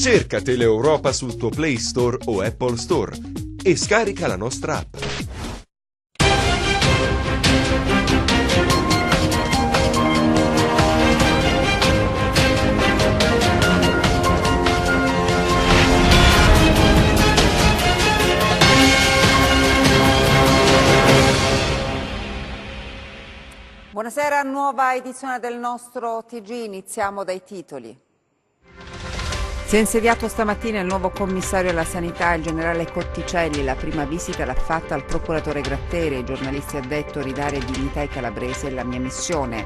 Cerca Teleeuropa sul tuo Play Store o Apple Store e scarica la nostra app. Buonasera, nuova edizione del nostro TG, iniziamo dai titoli. Si è insediato stamattina il nuovo commissario alla sanità, il generale Cotticelli. La prima visita l'ha fatta al procuratore Gratteri. I giornalisti ha detto: ridare dignità ai calabresi è la mia missione.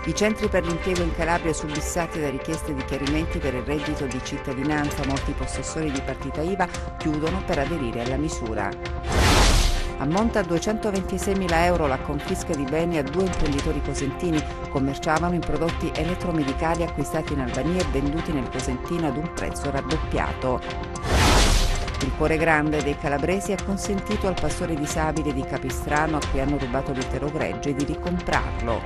I centri per l'impiego in Calabria subissati da richieste di chiarimenti per il reddito di cittadinanza. Molti possessori di partita IVA chiudono per aderire alla misura. Ammonta a 226.000 euro la confisca di beni a 2 imprenditori cosentini. Commerciavano in prodotti elettromedicali acquistati in Albania e venduti nel Cosentino ad un prezzo raddoppiato. Il cuore grande dei calabresi ha consentito al pastore disabile di Capistrano, a cui hanno rubato l'intero gregge, di ricomprarlo.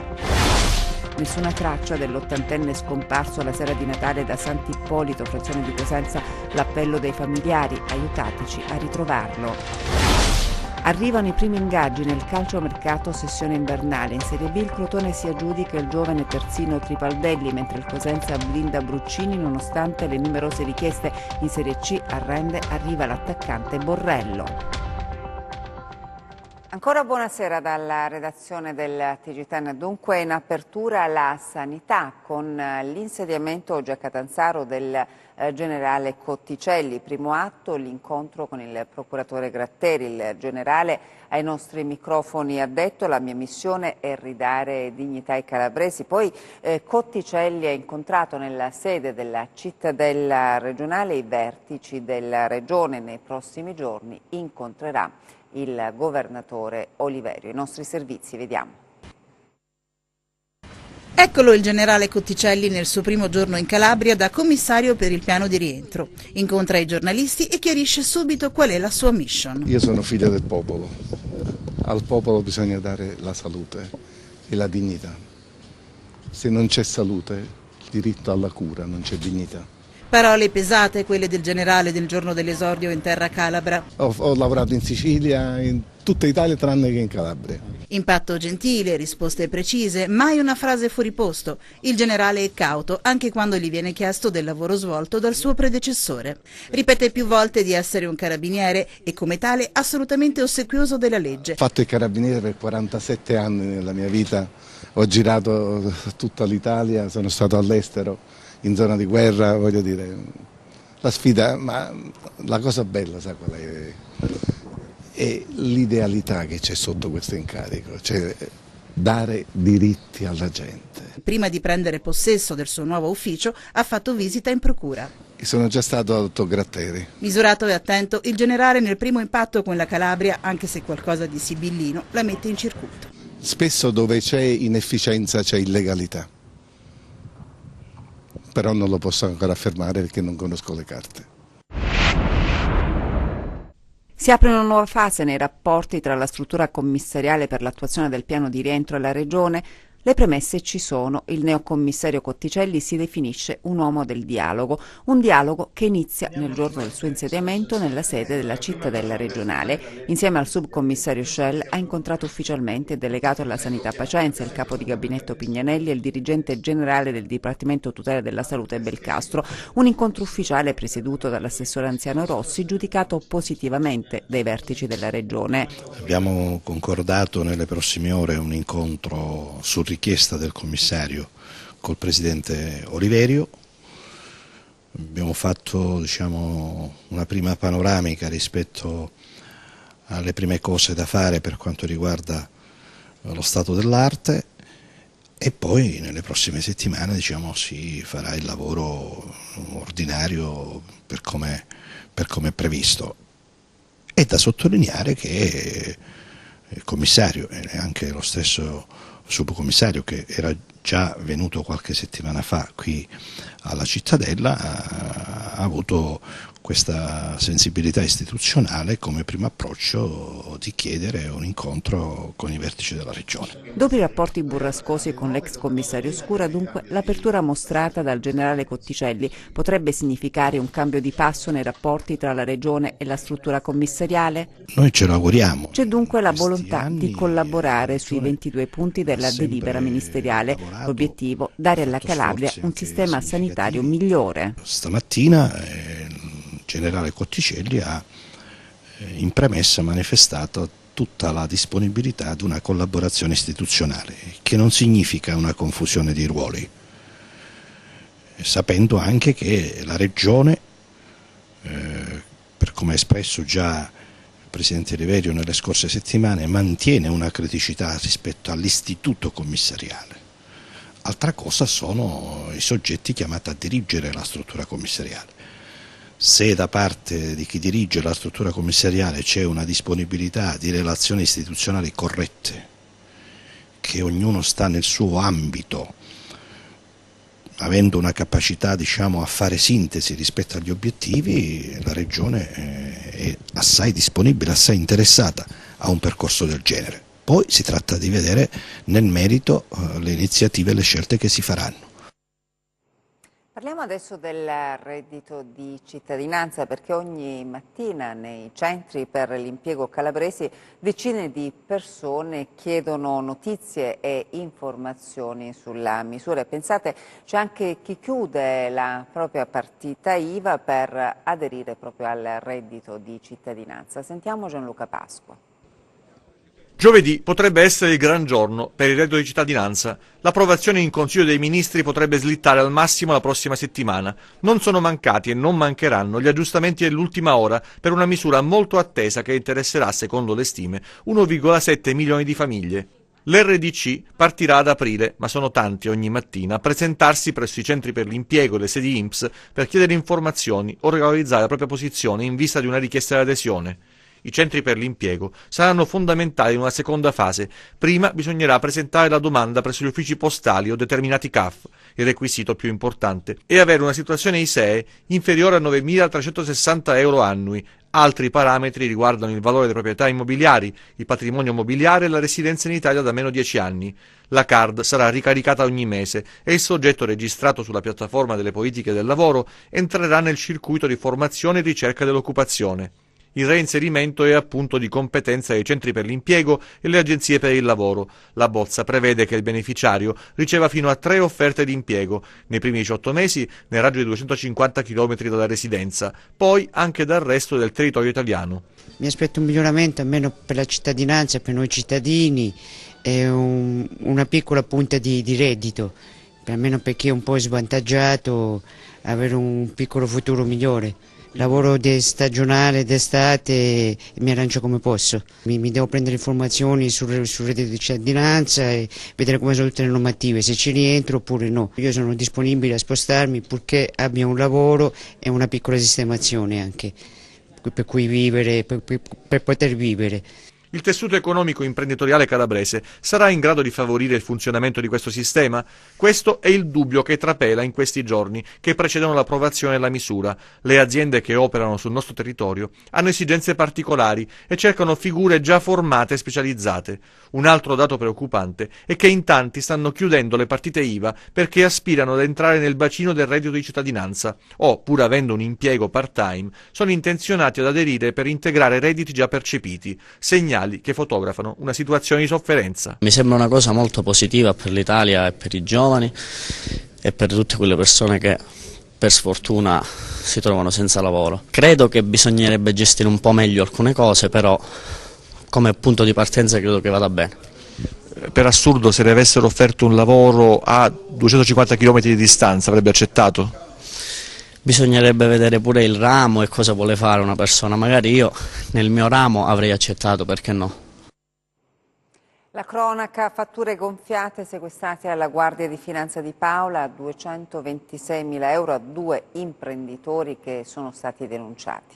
Nessuna traccia dell'80enne scomparso la sera di Natale da Sant'Ippolito, frazione di Cosenza. L'appello dei familiari: aiutateci a ritrovarlo. Arrivano i primi ingaggi nel calciomercato sessione invernale. In Serie B il Crotone si aggiudica il giovane terzino Tripaldelli, mentre il Cosenza blinda Bruccini nonostante le numerose richieste. In Serie C arriva l'attaccante Borrello. Ancora buonasera dalla redazione del TG10. Dunque in apertura la sanità con l'insediamento oggi a Catanzaro del generale Cotticelli. Primo atto, l'incontro con il procuratore Gratteri. Il generale ai nostri microfoni ha detto: la mia missione è ridare dignità ai calabresi. Poi Cotticelli ha incontrato nella sede della cittadella regionale i vertici della regione. Nei prossimi giorni incontrerà il governatore Oliverio. I nostri servizi, vediamo. Eccolo il generale Cotticelli nel suo primo giorno in Calabria da commissario per il piano di rientro. Incontra i giornalisti e chiarisce subito qual è la sua mission. Io sono figlio del popolo. Al popolo bisogna dare la salute e la dignità. Se non c'è salute, il diritto alla cura, non c'è dignità. Parole pesate quelle del generale del giorno dell'esordio in terra calabra. Ho lavorato in Sicilia, in tutta Italia tranne che in Calabria. Impatto gentile, risposte precise, mai una frase fuori posto. Il generale è cauto anche quando gli viene chiesto del lavoro svolto dal suo predecessore. Ripete più volte di essere un carabiniere e come tale assolutamente ossequioso della legge. Ho fatto il carabiniere per 47 anni nella mia vita, ho girato tutta l'Italia, sono stato all'estero, in zona di guerra, voglio dire, la sfida, ma la cosa bella, sa qual è? È l'idealità che c'è sotto questo incarico, cioè dare diritti alla gente. Prima di prendere possesso del suo nuovo ufficio ha fatto visita in procura. Sono già stato al dottor Gratteri. Misurato e attento, il generale nel primo impatto con la Calabria, anche se qualcosa di sibillino, la mette in circuito. Spesso dove c'è inefficienza c'è illegalità. Però non lo posso ancora affermare perché non conosco le carte. Si apre una nuova fase nei rapporti tra la struttura commissariale per l'attuazione del piano di rientro e la Regione. Le premesse ci sono. Il neocommissario Cotticelli si definisce un uomo del dialogo, un dialogo che inizia nel giorno del suo insediamento nella sede della cittadella regionale. Insieme al subcommissario Schell ha incontrato ufficialmente il delegato alla sanità Pacenza, il capo di gabinetto Pignanelli e il dirigente generale del Dipartimento Tutela della Salute Belcastro. Un incontro ufficiale presieduto dall'assessore anziano Rossi, giudicato positivamente dai vertici della regione. Abbiamo concordato nelle prossime ore un incontro su richiesta del commissario col presidente Oliverio. Abbiamo fatto una prima panoramica rispetto alle prime cose da fare per quanto riguarda lo stato dell'arte e poi nelle prossime settimane si farà il lavoro ordinario per come è previsto. È da sottolineare che il commissario e anche lo stesso subcommissario, che era già venuto qualche settimana fa qui alla cittadella, ha avuto questa sensibilità istituzionale come primo approccio di chiedere un incontro con i vertici della Regione. Dopo i rapporti burrascosi con l'ex commissario Scura, dunque, l'apertura mostrata dal generale Cotticelli potrebbe significare un cambio di passo nei rapporti tra la Regione e la struttura commissariale? Noi ce lo auguriamo. C'è dunque la volontà di collaborare sui 22 punti della delibera ministeriale. L'obiettivo, dare alla Calabria un sistema sanitario migliore. Stamattina il generale Cotticelli ha in premessa manifestato tutta la disponibilità ad una collaborazione istituzionale, che non significa una confusione di ruoli, sapendo anche che la Regione, per come ha espresso già il Presidente Oliverio nelle scorse settimane, mantiene una criticità rispetto all'istituto commissariale. Altra cosa sono i soggetti chiamati a dirigere la struttura commissariale. Se da parte di chi dirige la struttura commissariale c'è una disponibilità di relazioni istituzionali corrette, che ognuno sta nel suo ambito, avendo una capacità a fare sintesi rispetto agli obiettivi, la Regione è assai disponibile, assai interessata a un percorso del genere. Poi si tratta di vedere nel merito le iniziative e le scelte che si faranno. Parliamo adesso del reddito di cittadinanza, perché ogni mattina nei centri per l'impiego calabresi decine di persone chiedono notizie e informazioni sulla misura. E pensate, c'è anche chi chiude la propria partita IVA per aderire proprio al reddito di cittadinanza. Sentiamo Gianluca Pasqua. Giovedì potrebbe essere il gran giorno per il reddito di cittadinanza. L'approvazione in Consiglio dei Ministri potrebbe slittare al massimo la prossima settimana. Non sono mancati e non mancheranno gli aggiustamenti dell'ultima ora per una misura molto attesa che interesserà, secondo le stime, 1,7 milioni di famiglie. L'RDC partirà ad aprile, ma sono tanti ogni mattina a presentarsi presso i centri per l'impiego e le sedi INPS per chiedere informazioni o regolarizzare la propria posizione in vista di una richiesta di adesione. I centri per l'impiego saranno fondamentali in una seconda fase. Prima bisognerà presentare la domanda presso gli uffici postali o determinati CAF, il requisito più importante, e avere una situazione ISEE inferiore a 9.360 euro annui. Altri parametri riguardano il valore delle proprietà immobiliari, il patrimonio mobiliare e la residenza in Italia da meno 10 anni. La card sarà ricaricata ogni mese e il soggetto registrato sulla piattaforma delle politiche del lavoro entrerà nel circuito di formazione e ricerca dell'occupazione. Il reinserimento è appunto di competenza dei centri per l'impiego e le agenzie per il lavoro. La bozza prevede che il beneficiario riceva fino a 3 offerte di impiego, nei primi 18 mesi nel raggio di 250 km dalla residenza, poi anche dal resto del territorio italiano. Mi aspetto un miglioramento almeno per la cittadinanza, per noi cittadini, e una piccola punta di reddito, almeno per chi è un po' svantaggiato, avere un piccolo futuro migliore. Lavoro stagionale d'estate, mi arrangio come posso. Mi devo prendere informazioni sul reddito di cittadinanza e vedere come sono tutte le normative, se ci rientro oppure no. Io sono disponibile a spostarmi purché abbia un lavoro e una piccola sistemazione anche, per cui vivere, per poter vivere. Il tessuto economico imprenditoriale calabrese sarà in grado di favorire il funzionamento di questo sistema? Questo è il dubbio che trapela in questi giorni che precedono l'approvazione della misura. Le aziende che operano sul nostro territorio hanno esigenze particolari e cercano figure già formate e specializzate. Un altro dato preoccupante è che in tanti stanno chiudendo le partite IVA perché aspirano ad entrare nel bacino del reddito di cittadinanza o, pur avendo un impiego part-time, sono intenzionati ad aderire per integrare redditi già percepiti, segnali che fotografano una situazione di sofferenza. Mi sembra una cosa molto positiva per l'Italia e per i giovani e per tutte quelle persone che per sfortuna si trovano senza lavoro. Credo che bisognerebbe gestire un po' meglio alcune cose, però come punto di partenza credo che vada bene. Per assurdo, se le avessero offerto un lavoro a 250 km di distanza, avrebbe accettato? Bisognerebbe vedere pure il ramo e cosa vuole fare una persona. Magari io nel mio ramo avrei accettato, perché no? La cronaca, fatture gonfiate sequestrate alla Guardia di Finanza di Paola, 226.000 euro a 2 imprenditori che sono stati denunciati.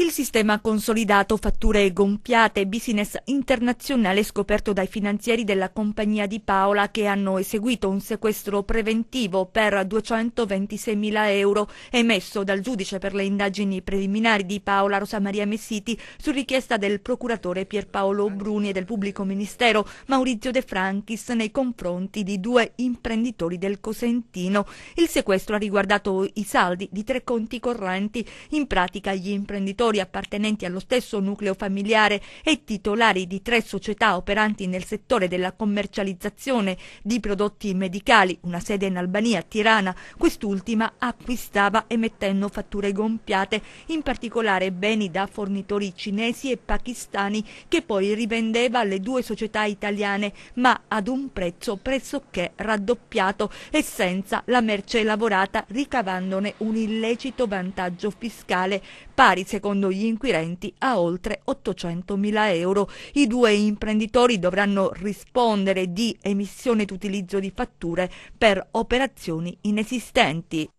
Il sistema consolidato fatture gonfiate, business internazionale scoperto dai finanzieri della compagnia di Paola, che hanno eseguito un sequestro preventivo per 226.000 euro emesso dal giudice per le indagini preliminari di Paola, Rosa Maria Messiti, su richiesta del procuratore Pierpaolo Bruni e del pubblico ministero Maurizio De Franchis nei confronti di 2 imprenditori del Cosentino. Il sequestro ha riguardato i saldi di 3 conti correnti. In pratica gli imprenditori appartenenti allo stesso nucleo familiare e titolari di 3 società operanti nel settore della commercializzazione di prodotti medicali, una sede in Albania, Tirana, quest'ultima acquistava emettendo fatture gonfiate, in particolare beni da fornitori cinesi e pakistani, che poi rivendeva alle 2 società italiane, ma ad un prezzo pressoché raddoppiato e senza la merce lavorata, ricavandone un illecito vantaggio fiscale pari, secondo gli inquirenti, a oltre 800.000 euro. I 2 imprenditori dovranno rispondere di emissione ed utilizzo di fatture per operazioni inesistenti.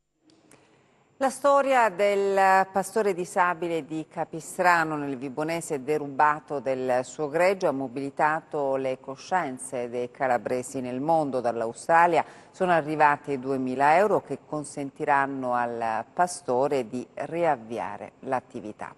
La storia del pastore disabile di Capistrano nel Vibonese derubato del suo greggio ha mobilitato le coscienze dei calabresi nel mondo. Dall'Australia sono arrivati 2.000 euro che consentiranno al pastore di riavviare l'attività.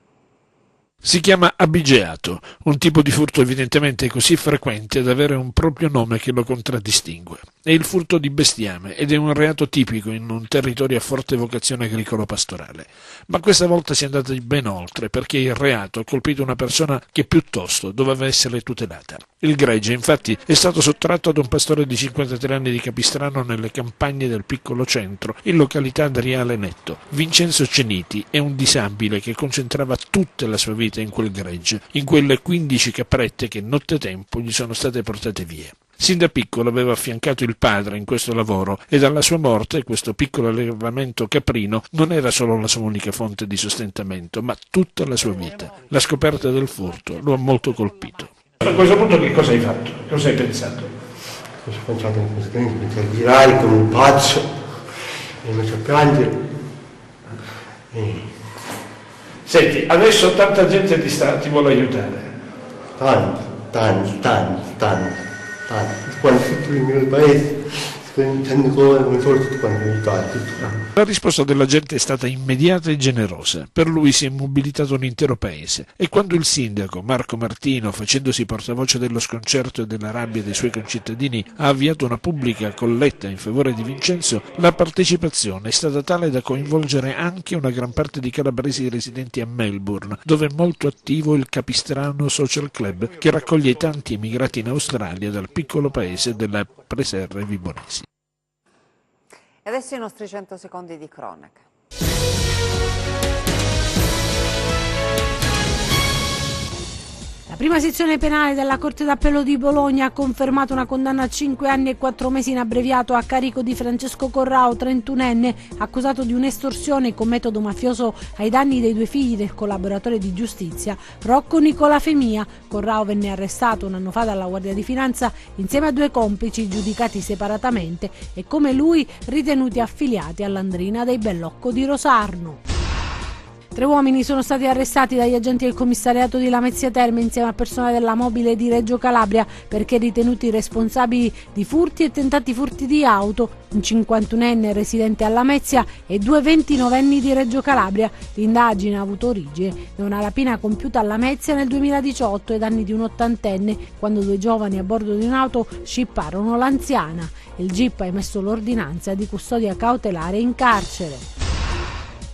Si chiama abigeato, un tipo di furto evidentemente così frequente da avere un proprio nome che lo contraddistingue. È il furto di bestiame ed è un reato tipico in un territorio a forte vocazione agricolo-pastorale. Ma questa volta si è andati ben oltre, perché il reato ha colpito una persona che piuttosto doveva essere tutelata. Il gregge, infatti, è stato sottratto ad un pastore di 53 anni di Capistrano nelle campagne del piccolo centro, in località Adriale Netto. Vincenzo Ceniti è un disabile che concentrava tutta la sua vita in quel gregge, in quelle 15 caprette che nottetempo gli sono state portate via. Sin da piccolo aveva affiancato il padre in questo lavoro e dalla sua morte questo piccolo allevamento caprino non era solo la sua unica fonte di sostentamento, ma tutta la sua vita. La scoperta del furto lo ha molto colpito. A questo punto che cosa hai fatto? Cosa hai pensato? Ho pensato in questo tempo, mi a girare come un pazzo e mi a piangere. Senti, adesso tanta gente ti vuole aiutare. Tanti. Quando tutto il mio paese, intendo come tutti quando mi aiutati. La risposta della gente è stata immediata e generosa. Per lui si è mobilitato un intero paese e quando il sindaco Marco Martino, facendosi portavoce dello sconcerto e della rabbia dei suoi concittadini, ha avviato una pubblica colletta in favore di Vincenzo, la partecipazione è stata tale da coinvolgere anche una gran parte di calabresi residenti a Melbourne, dove è molto attivo il Capistrano Social Club, che raccoglie i tanti emigrati in Australia dal piccolo paese delle preserve vibonesi. E adesso i nostri 100 secondi di cronaca. La prima sezione penale della Corte d'Appello di Bologna ha confermato una condanna a 5 anni e 4 mesi in abbreviato a carico di Francesco Corrao, 31enne, accusato di un'estorsione con metodo mafioso ai danni dei 2 figli del collaboratore di giustizia Rocco Nicola Femia. Corrao venne arrestato un anno fa dalla Guardia di Finanza insieme a 2 complici giudicati separatamente e come lui ritenuti affiliati all'Andrina dei Bellocco di Rosarno. 3 uomini sono stati arrestati dagli agenti del commissariato di Lamezia Terme insieme al personale della mobile di Reggio Calabria perché ritenuti responsabili di furti e tentati furti di auto, un 51enne residente a Lamezia e 2 29enni di Reggio Calabria. L'indagine ha avuto origine da una rapina compiuta a Lamezia nel 2018 ai danni di un 80enne quando 2 giovani a bordo di un'auto scipparono l'anziana. Il GIP ha emesso l'ordinanza di custodia cautelare in carcere.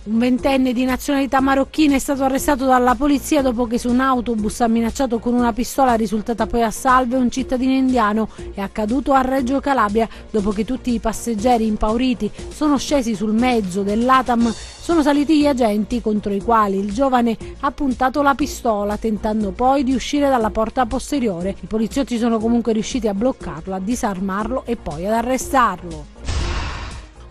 Un 20enne di nazionalità marocchina è stato arrestato dalla polizia dopo che su un autobus ha minacciato con una pistola risultata poi a salve un cittadino indiano. È accaduto a Reggio Calabria dopo che tutti i passeggeri impauriti sono scesi sul mezzo dell'Atam. Sono saliti gli agenti contro i quali il giovane ha puntato la pistola tentando poi di uscire dalla porta posteriore. I poliziotti sono comunque riusciti a bloccarlo, a disarmarlo e poi ad arrestarlo.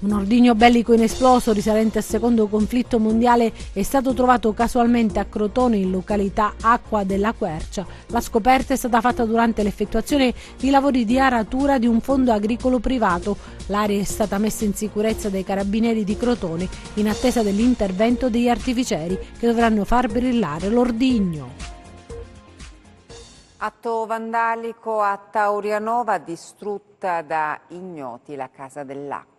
Un ordigno bellico inesploso risalente al secondo conflitto mondiale è stato trovato casualmente a Crotone, in località Acqua della Quercia. La scoperta è stata fatta durante l'effettuazione di lavori di aratura di un fondo agricolo privato. L'area è stata messa in sicurezza dai carabinieri di Crotone in attesa dell'intervento degli artificieri che dovranno far brillare l'ordigno. Atto vandalico a Taurianova, distrutta da ignoti la Casa dell'Acqua.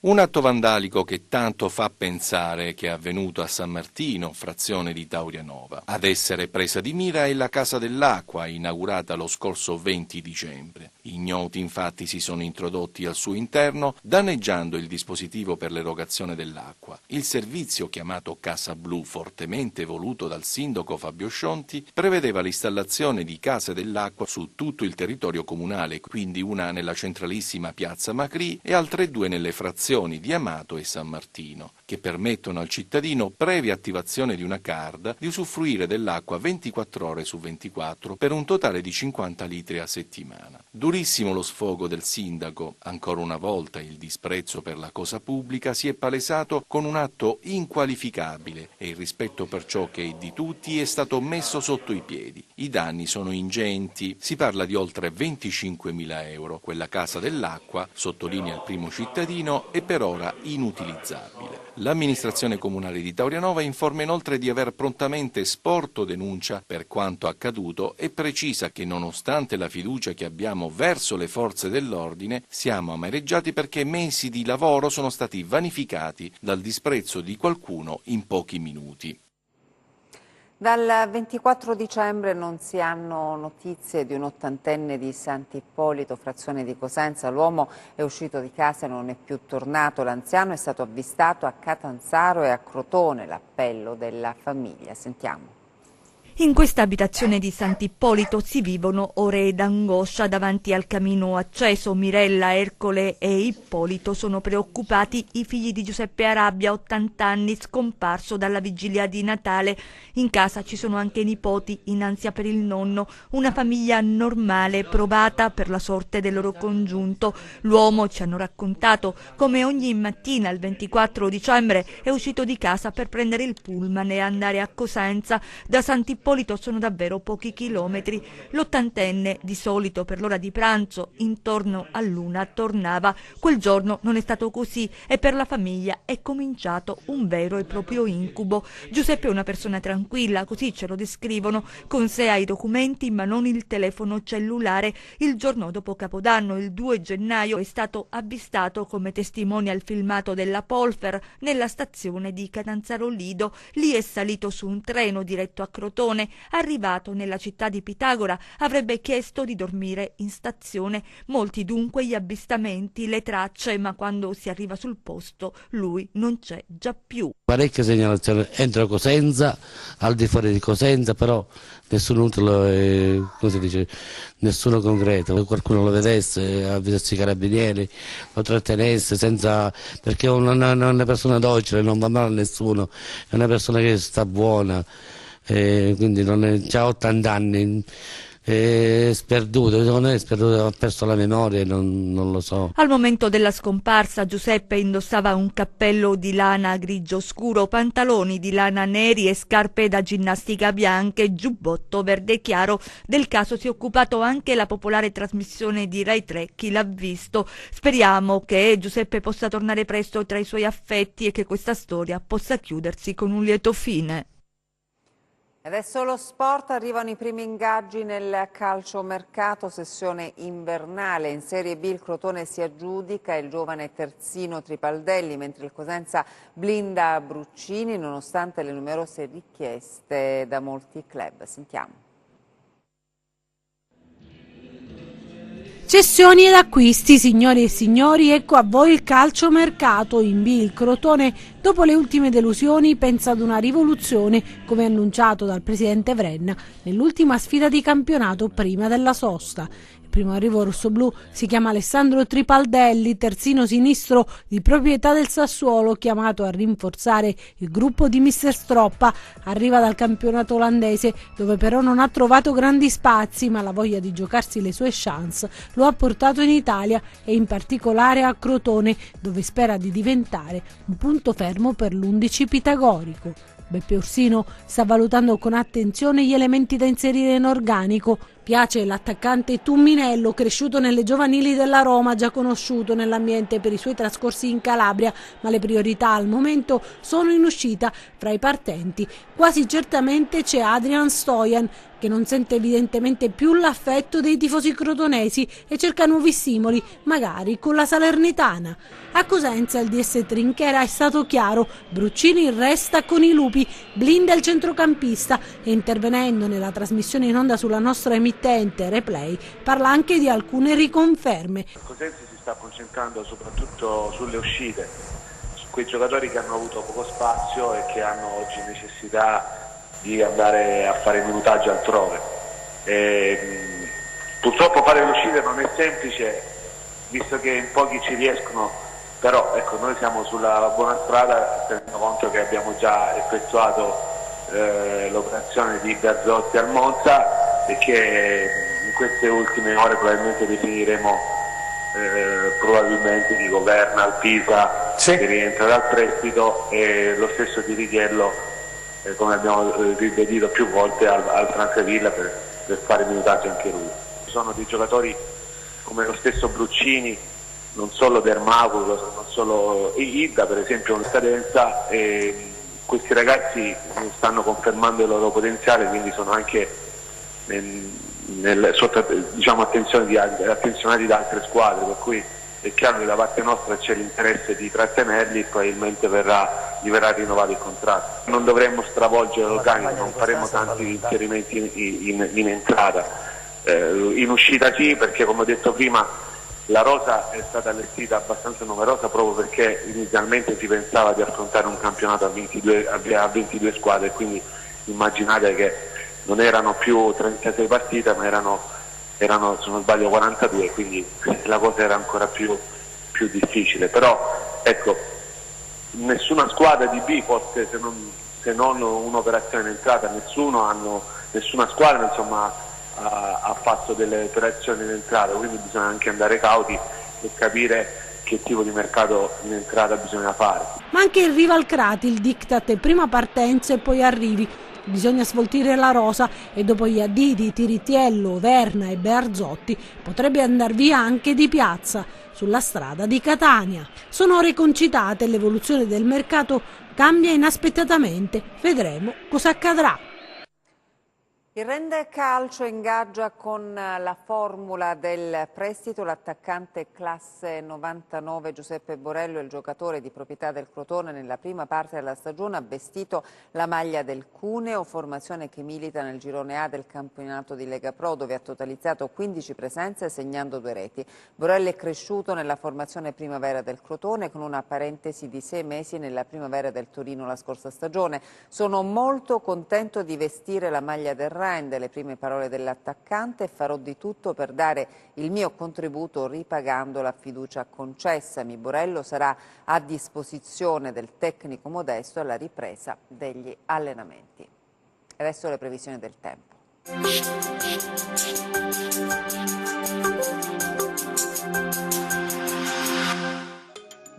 Un atto vandalico che tanto fa pensare che è avvenuto a San Martino, frazione di Taurianova. Ad essere presa di mira è la Casa dell'Acqua, inaugurata lo scorso 20 dicembre. Ignoti infatti si sono introdotti al suo interno, danneggiando il dispositivo per l'erogazione dell'acqua. Il servizio, chiamato Casa Blu, fortemente voluto dal sindaco Fabio Scionti, prevedeva l'installazione di case dell'acqua su tutto il territorio comunale, quindi una nella centralissima piazza Macri e altre due nelle frazioni di Amato e San Martino, che permettono al cittadino, previa attivazione di una card, di usufruire dell'acqua 24 ore su 24 per un totale di 50 litri a settimana. Durissimo lo sfogo del sindaco, ancora una volta il disprezzo per la cosa pubblica si è palesato con un atto inqualificabile e il rispetto per ciò che è di tutti è stato messo sotto i piedi. I danni sono ingenti, si parla di oltre 25.000 euro. Quella Casa dell'Acqua, sottolinea il primo cittadino, è per ora inutilizzabile. L'amministrazione comunale di Taurianova informa inoltre di aver prontamente sporto denuncia per quanto accaduto e precisa che nonostante la fiducia che abbiamo verso le forze dell'ordine, siamo amareggiati perché mesi di lavoro sono stati vanificati dal disprezzo di qualcuno in pochi minuti. Dal 24 dicembre non si hanno notizie di un ottantenne di Sant'Ippolito, frazione di Cosenza. L'uomo è uscito di casa e non è più tornato. L'anziano è stato avvistato a Catanzaro e a Crotone. L'appello della famiglia. Sentiamo. In questa abitazione di Sant'Ippolito si vivono ore d'angoscia davanti al camino acceso. Mirella, Ercole e Ippolito sono preoccupati, i figli di Giuseppe Arabia, 80 anni, scomparso dalla vigilia di Natale. In casa ci sono anche nipoti in ansia per il nonno, una famiglia normale, provata per la sorte del loro congiunto. L'uomo, ci hanno raccontato, come ogni mattina il 24 dicembre è uscito di casa per prendere il pullman e andare a Cosenza. Da Sant'Ippolito sono davvero pochi chilometri. L'ottantenne, di solito per l'ora di pranzo, intorno all'1 tornava. Quel giorno non è stato così e per la famiglia è cominciato un vero e proprio incubo. Giuseppe è una persona tranquilla, così ce lo descrivono. Con sé ha i documenti ma non il telefono cellulare. Il giorno dopo Capodanno, il 2 gennaio, è stato avvistato, come testimonia il filmato della Polfer, nella stazione di Catanzaro Lido. Lì è salito su un treno diretto a Crotone. Arrivato nella città di Pitagora avrebbe chiesto di dormire in stazione. Molti dunque gli avvistamenti, le tracce, ma quando si arriva sul posto lui non c'è già più. Parecchie segnalazioni entro Cosenza, al di fuori di Cosenza, però nessuno utile, come si dice, nessuno concreto. Qualcuno lo vedesse, avvisasse i carabinieri, lo trattenesse senza, perché è una persona docile, non va male a nessuno, è una persona che sta buona. Quindi ha 80 anni, è sperduto, secondo me è sperduto, ha perso la memoria, non lo so. Al momento della scomparsa Giuseppe indossava un cappello di lana grigio scuro, pantaloni di lana neri e scarpe da ginnastica bianche, giubbotto verde chiaro. Del caso si è occupato anche la popolare trasmissione di Rai 3 Chi l'ha visto. Speriamo che Giuseppe possa tornare presto tra i suoi affetti e che questa storia possa chiudersi con un lieto fine. Adesso lo sport, arrivano i primi ingaggi nel calciomercato, sessione invernale. In Serie B il Crotone si aggiudica il giovane terzino Tripaldelli, mentre il Cosenza blinda Bruccini nonostante le numerose richieste da molti club. Sentiamo. Cessioni ed acquisti, signori e signori, ecco a voi il calciomercato. In B il Crotone, dopo le ultime delusioni, pensa ad una rivoluzione, come annunciato dal presidente Vrenna nell'ultima sfida di campionato prima della sosta. Il primo arrivo rossoblù si chiama Alessandro Tripaldelli, terzino sinistro di proprietà del Sassuolo, chiamato a rinforzare il gruppo di mister Stroppa. Arriva dal campionato olandese, dove però non ha trovato grandi spazi, ma la voglia di giocarsi le sue chance lo ha portato in Italia e in particolare a Crotone, dove spera di diventare un punto fermo per l'11 pitagorico. Beppe Orsino sta valutando con attenzione gli elementi da inserire in organico. Piace l'attaccante Tumminello, cresciuto nelle giovanili della Roma, già conosciuto nell'ambiente per i suoi trascorsi in Calabria, ma le priorità al momento sono in uscita. Fra i partenti quasi certamente c'è Adrian Stojan, che non sente evidentemente più l'affetto dei tifosi crotonesi e cerca nuovi stimoli, magari con la Salernitana. A Cosenza il DS Trinchera è stato chiaro: Bruccini resta con i lupi, blinda il centrocampista e, intervenendo nella trasmissione in onda sulla nostra emittente Replay, parla anche di alcune riconferme. Cosenza si sta concentrando soprattutto sulle uscite, su quei giocatori che hanno avuto poco spazio e che hanno oggi necessità di andare a fare minutaggio altrove. Purtroppo fare le uscite non è semplice, visto che in pochi ci riescono, però ecco, noi siamo sulla buona strada, tenendo conto che abbiamo già effettuato l'operazione di Gazzotti al Monza e che in queste ultime ore probabilmente definiremo probabilmente di Governa al Pisa, sì, che rientra dal prestito, e lo stesso di Righello, come abbiamo ribadito più volte, al Francavilla per fare minutaggio anche lui. Ci sono dei giocatori come lo stesso Bruccini, non solo Dermaculo, non solo Idda per esempio in scadenza, e questi ragazzi stanno confermando il loro potenziale, quindi sono anche sotto attenzionati da altre squadre, per cui è chiaro che da parte nostra c'è l'interesse di trattenerli e probabilmente gli verrà rinnovato il contratto. Non dovremmo stravolgere l'organico, non faremo tanti inserimenti in entrata, in uscita sì, perché come ho detto prima la rosa è stata allestita abbastanza numerosa proprio perché inizialmente si pensava di affrontare un campionato a 22 squadre, quindi immaginate che non erano più 36 partite ma erano se non sbaglio 42, quindi la cosa era ancora più difficile. Però ecco, nessuna squadra di B, forse se non un'operazione in entrata, nessuna squadra insomma ha fatto delle operazioni in entrata, quindi bisogna anche andare cauti e capire che tipo di mercato in entrata bisogna fare. Ma anche il rival Crati, il diktat è prima partenza e poi arrivi. Bisogna sfoltire la rosa e dopo gli addii di Tiritiello, Verna e Bearzotti potrebbe andar via anche Di Piazza sulla strada di Catania. Sono ore concitate e l'evoluzione del mercato cambia inaspettatamente. Vedremo cosa accadrà. Il Rende Calcio ingaggia con la formula del prestito l'attaccante classe 99 Giuseppe Borello, il giocatore di proprietà del Crotone. Nella prima parte della stagione ha vestito la maglia del Cuneo, formazione che milita nel girone A del campionato di Lega Pro, dove ha totalizzato 15 presenze segnando 2 reti. Borello è cresciuto nella formazione primavera del Crotone, con una parentesi di 6 mesi nella primavera del Torino la scorsa stagione. Sono molto contento di vestire la maglia del Rende, le prime parole dell'attaccante, e farò di tutto per dare il mio contributo ripagando la fiducia concessami. Borello sarà a disposizione del tecnico Modesto alla ripresa degli allenamenti. E adesso le previsioni del tempo.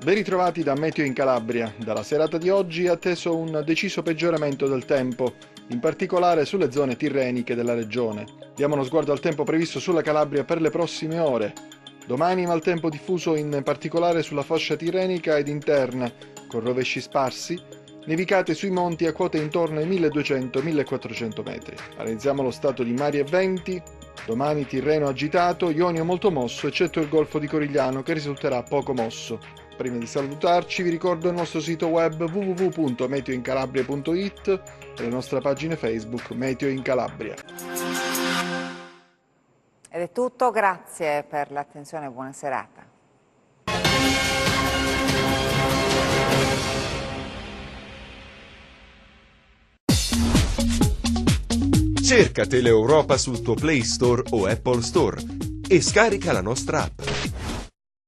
Ben ritrovati da Meteo in Calabria. Dalla serata di oggi è atteso un deciso peggioramento del tempo, in particolare sulle zone tirreniche della regione. Diamo uno sguardo al tempo previsto sulla Calabria per le prossime ore. Domani maltempo diffuso in particolare sulla fascia tirrenica ed interna, con rovesci sparsi, nevicate sui monti a quote intorno ai 1200-1400 metri. Analizziamo lo stato di mari e venti. Domani Tirreno agitato, Ionio molto mosso, eccetto il Golfo di Corigliano che risulterà poco mosso. Prima di salutarci vi ricordo il nostro sito web www.meteoincalabria.it e la nostra pagina Facebook Meteo in Calabria. Ed è tutto, grazie per l'attenzione e buona serata. Cerca Teleeuropa sul tuo Play Store o Apple Store. e scarica la nostra app.